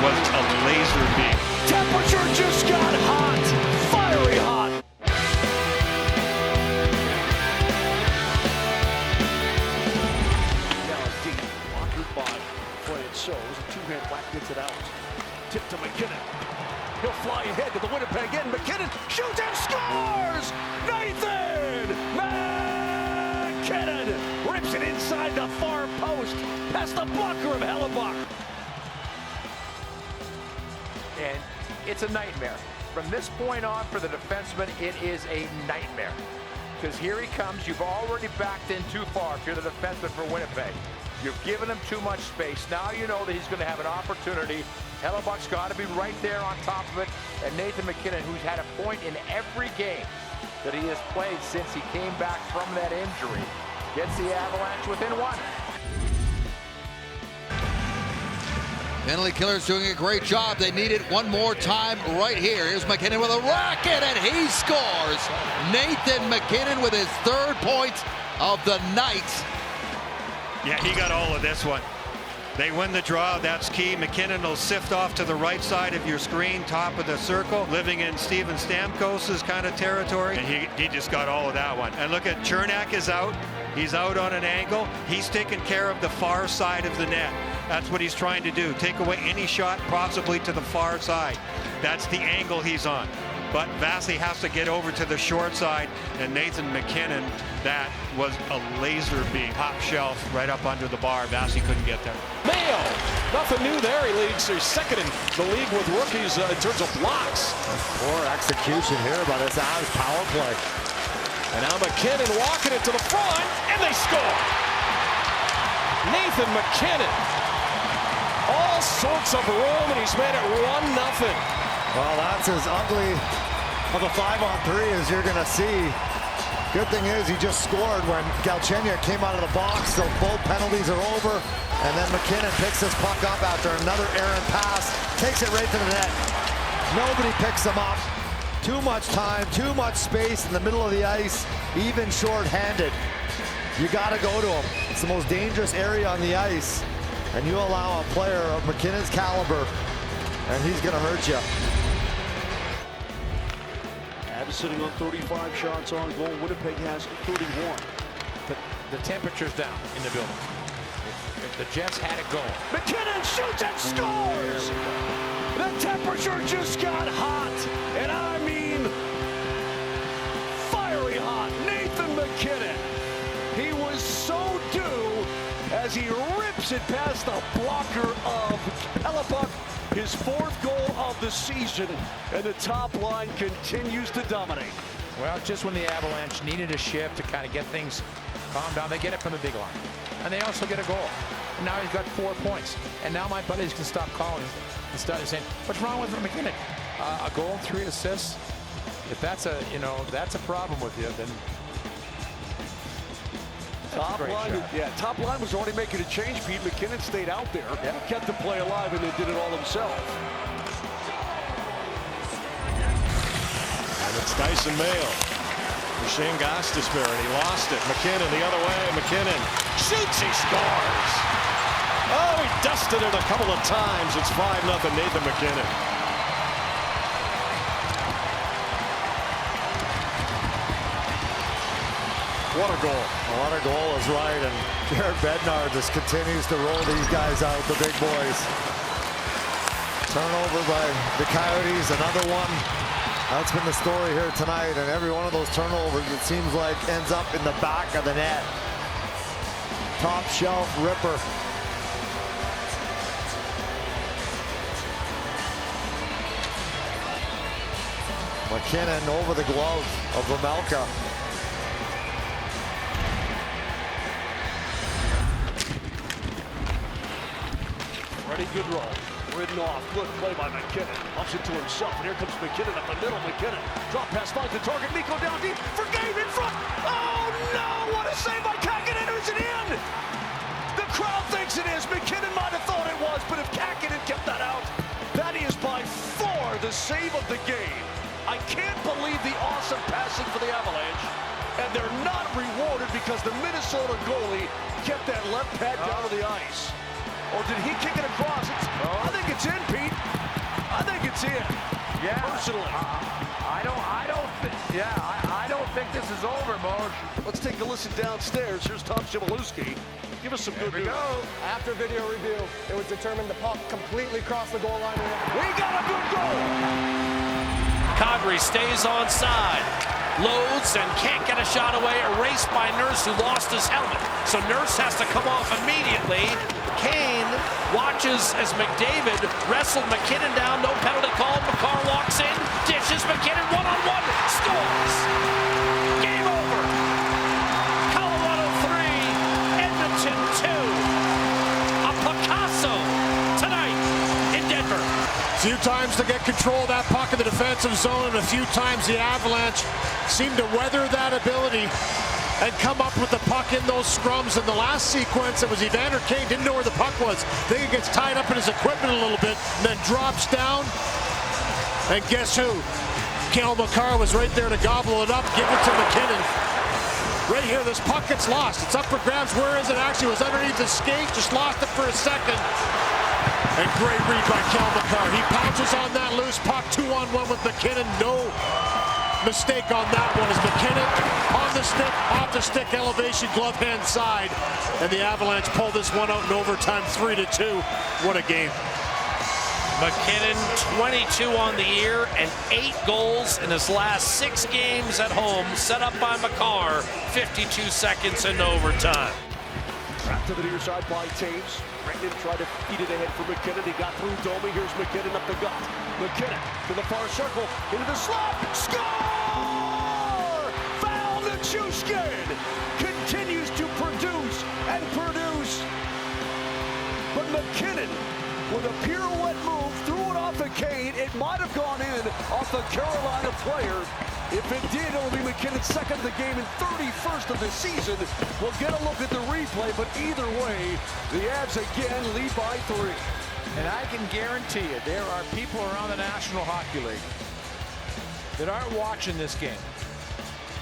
was a laser beam. Temperature just got hot, fiery hot. Now deep, blocked by Flynn. So a two-hand whack gets it out. Tip to MacKinnon. He'll fly ahead to the Winnipeg end. MacKinnon shoots and scores! Nathan MacKinnon rips it inside the far post past the blocker of Hellebuck. And it's a nightmare. From this point on for the defenseman, it is a nightmare. Because here he comes. You've already backed in too far if you're the defenseman for Winnipeg. You've given him too much space. Now you know that he's going to have an opportunity. Hellebuck's got to be right there on top of it. And Nathan MacKinnon, who's had a point in every game that he has played since he came back from that injury, gets the Avalanche within one. Penalty killer's doing a great job. They need it one more time right here. Here's MacKinnon with a racket, and he scores. Nathan MacKinnon with his third point of the night. Yeah, he got all of this one. They win the draw, that's key. MacKinnon will sift off to the right side of your screen, top of the circle, living in Steven Stamkos's kind of territory. And he just got all of that one. And look at Chernak is out. He's out on an angle. He's taking care of the far side of the net. That's what he's trying to do. Take away any shot possibly to the far side. That's the angle he's on. But Vasi has to get over to the short side, and Nathan MacKinnon, that was a laser beam. Top shelf right up under the bar. Vasi couldn't get there. Mayo, nothing new there. He leads second in the league with rookies in terms of blocks. Poor execution here by this Avs power play. And now MacKinnon walking it to the front, and they score. Nathan MacKinnon, all sorts of room, and he's made it 1-0. Well, that's as ugly of a 5-on-3 as you're going to see. Good thing is he just scored when Galchenyuk came out of the box, so both penalties are over. And then MacKinnon picks this puck up after another errant pass, takes it right to the net. Nobody picks him up. Too much time, too much space in the middle of the ice, even short-handed. You got to go to him. It's the most dangerous area on the ice. And you allow a player of MacKinnon's caliber, and he's going to hurt you. Avs sitting on 35 shots on goal. Winnipeg has 31. The temperature's down in the building. The Jets had it going. MacKinnon shoots and scores! The temperature just got hot, and I mean fiery hot. Nathan MacKinnon. He was so due as he rips it past the blocker of Hellebuck. His fourth goal of the season, and the top line continues to dominate. Well, just when the Avalanche needed a shift to kind of get things calmed down, they get it from the big line. And they also get a goal. And now he's got 4 points. And now my buddies can stop calling and start saying, what's wrong with MacKinnon? A goal, 3 assists. If that's a, that's a problem with you, then top line was already making a change, Pete. MacKinnon stayed out there, kept the play alive, and then did it all himself. And it's Dyson Mayo. Shane Gostisbehere, he lost it. MacKinnon the other way. MacKinnon shoots, he scores. Oh, he dusted it a couple of times. It's 5-0 Nathan MacKinnon. What a goal. What a goal is right. And Jared Bednar just continues to roll these guys out, the big boys. Turnover by the Coyotes, another one. That's been the story here tonight. And every one of those turnovers, it seems like, ends up in the back of the net. Top shelf ripper. MacKinnon over the glove of Vejmelka. Ready, good roll. Ridden off. Good play by MacKinnon. Ups it to himself. And here comes MacKinnon up the middle. MacKinnon. Drop pass finds the target. Mikko down deep. For game in front. Oh, no. What a save by Kakinen. Is it in? The crowd thinks it is. MacKinnon might have thought it was. But if Kakinen kept that out, that is by far the save of the game. I can't believe the awesome passing for the Avalanche. And they're not rewarded because the Minnesota goalie kept that left pad down to the ice. or did he kick it across? I think it's in, Pete. I think it's in. Yeah. Personally. I don't think this is over, Moj. Let's take a listen downstairs. Here's Tom Shimalewski. Give us some good news. After video review, it was determined the puck completely crossed the goal line. We got a good goal. Kadri stays onside. Loads and can't get a shot away. Erased by Nurse, who lost his helmet. So Nurse has to come off immediately. Kane watches as McDavid wrestled MacKinnon down. No penalty called. McCarr walks in. Dishes MacKinnon one-on-one. Scores. Game over. Colorado 3. Edmonton 2. A Picasso tonight in Denver. Few times to get control of that puck in the defensive zone, and a few times the Avalanche seemed to weather that ability and come up with the puck in those scrums. In the last sequence, it was Evander Kane didn't know where the puck was. Then he gets tied up in his equipment a little bit, and then drops down. And guess who? Cale Makar was right there to gobble it up, give it to MacKinnon. Right here, this puck gets lost. It's up for grabs. Where is it? Actually, it was underneath the skate. Just lost it for a second. And great read by Cale Makar. He pounces on that loose puck, 2-on-1 with MacKinnon. No mistake on that one as MacKinnon on the stick, off the stick elevation, glove hand side. And the Avalanche pull this one out in overtime, 3-2. What a game. MacKinnon, 22 on the year and 8 goals in his last 6 games at home, set up by Makar, 52 seconds in overtime. Trapped to the near side by Taves. Brendan tried to feed it ahead for MacKinnon. He got through Domi. Here's MacKinnon up the gut. MacKinnon to the far circle, into the slot. Score! Val Nichushkin continues to produce and produce. But MacKinnon, with a pirouette move, threw it off of Kane. It might have gone in off the Carolina player. If it did, it'll be MacKinnon's second of the game and 31st of the season. We'll get a look at the replay, but either way, the Avs again lead by 3. And I can guarantee you, there are people around the National Hockey League that aren't watching this game.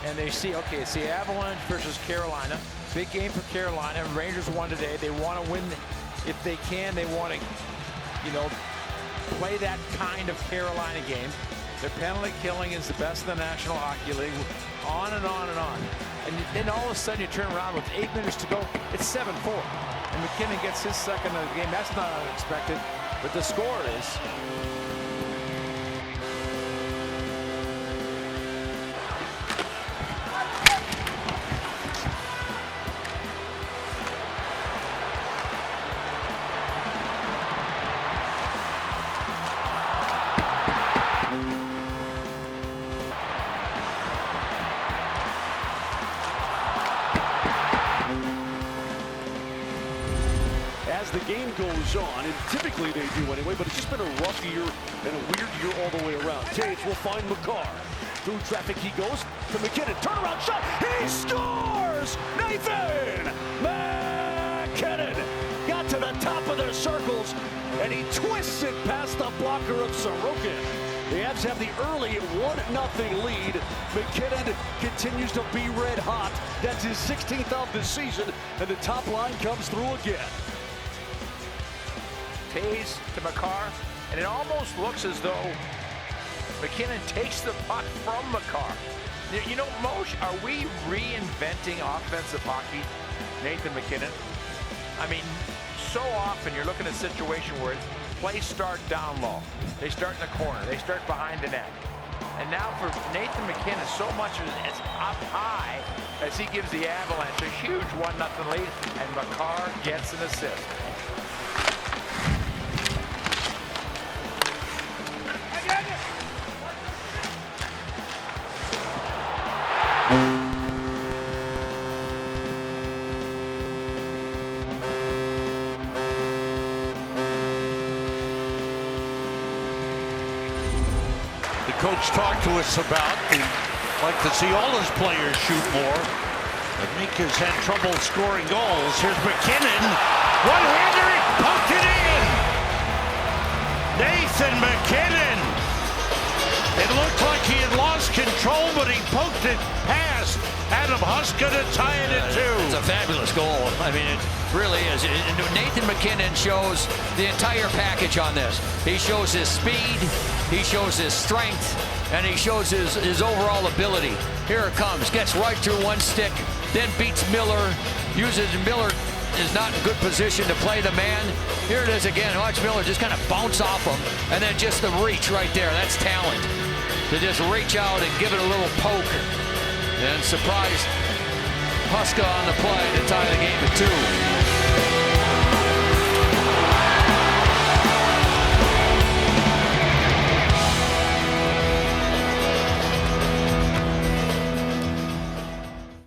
And they see, okay, it's the Avalanche versus Carolina. Big game for Carolina. Rangers won today. They want to win. If they can, they want to, play that kind of Carolina game. Their penalty killing is the best in the National Hockey League. On and on and on. And then all of a sudden you turn around with 8 minutes to go. It's 7-4. And MacKinnon gets his second of the game. That's not unexpected. But the score is. As the game goes on, and typically they do anyway, but it's just been a rough year and a weird year all the way around. Taves will find Makar. Through traffic he goes to MacKinnon. Turnaround shot. He scores! Nathan MacKinnon got to the top of their circles, and he twists it past the blocker of Sorokin. The Avs have the early 1-0 lead. MacKinnon continues to be red hot. That's his 16th of the season, and the top line comes through again. Taves to Makar, and it almost looks as though MacKinnon takes the puck from Makar. Moj, are we reinventing offensive hockey, Nathan MacKinnon? I mean, so often you're looking at a situation where plays start down low. They start in the corner. They start behind the net. And now for Nathan MacKinnon, so much of it is up high as he gives the Avalanche a huge 1-0 lead, and Makar gets an assist. The coach talked to us about he'd like to see all his players shoot more. But Mika's had trouble scoring goals. Here's MacKinnon. One-hander, poked it in. Nathan MacKinnon. It looked like he had lost control, but he poked it past Adam Huska to tie it at 2. It's a fabulous goal. I mean, Really is. Nathan MacKinnon shows the entire package on this. He shows his speed, he shows his strength, and he shows his overall ability. Here it comes, gets right through one stick, then beats Miller, Miller is not in good position to play the man. Here it is again, watch Miller just kind of bounce off him, and then just the reach right there, that's talent. To just reach out and give it a little poke, and surprise Huska on the play to tie the game at 2.